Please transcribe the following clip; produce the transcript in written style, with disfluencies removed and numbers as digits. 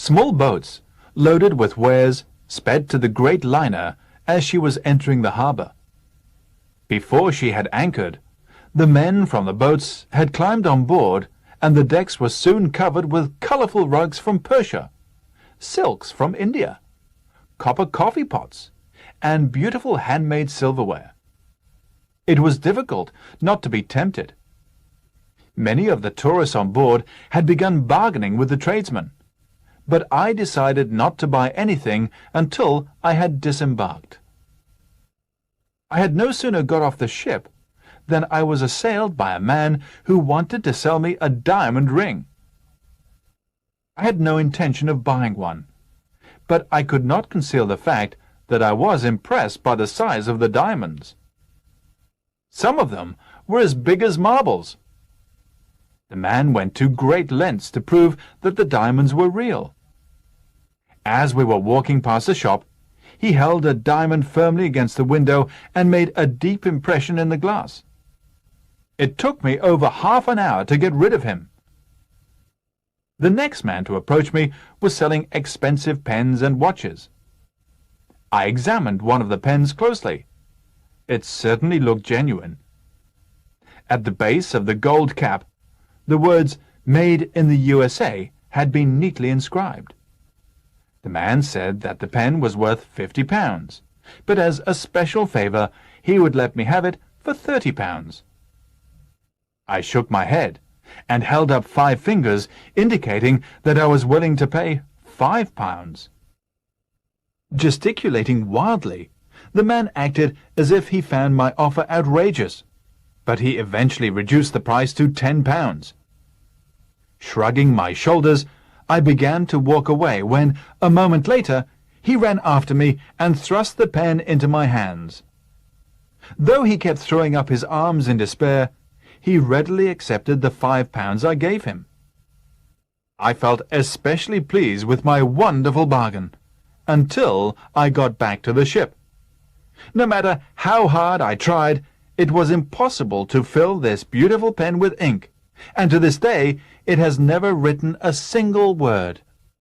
Small boats, loaded with wares, sped to the great liner as she was entering the harbour. Before she had anchored, the men from the boats had climbed on board, and the decks were soon covered with colourful rugs from Persia, silks from India, copper coffee pots, and beautiful handmade silverware. It was difficult not to be tempted. Many of the tourists on board had begun bargaining with the tradesmen, but I decided not to buy anything until I had disembarked. I had no sooner got off the ship than I was assailed by a man who wanted to sell me a diamond ring. I had no intention of buying one, but I could not conceal the fact that I was impressed by the size of the diamonds. Some of them were as big as marbles. The man went to great lengths to prove that the diamonds were real. As we were walking past the shop, he held a diamond firmly against the window and made a deep impression in the glass. It took me over half an hour to get rid of him. The next man to approach me was selling expensive pens and watches. I examined one of the pens closely. It certainly looked genuine. At the base of the gold cap, the words "Made in the USA" had been neatly inscribed. The man said that the pen was worth £50, but as a special favour he would let me have it for £30. I shook my head and held up 5 fingers, indicating that I was willing to pay £5. Gesticulating wildly, the man acted as if he found my offer outrageous, but he eventually reduced the price to £10. Shrugging my shoulders, I began to walk away when, a moment later, he ran after me and thrust the pen into my hands. Though he kept throwing up his arms in despair, he readily accepted the £5 I gave him. I felt especially pleased with my wonderful bargain, until I got back to the ship. No matter how hard I tried, it was impossible to fill this beautiful pen with ink, and to this day it has never written a single word.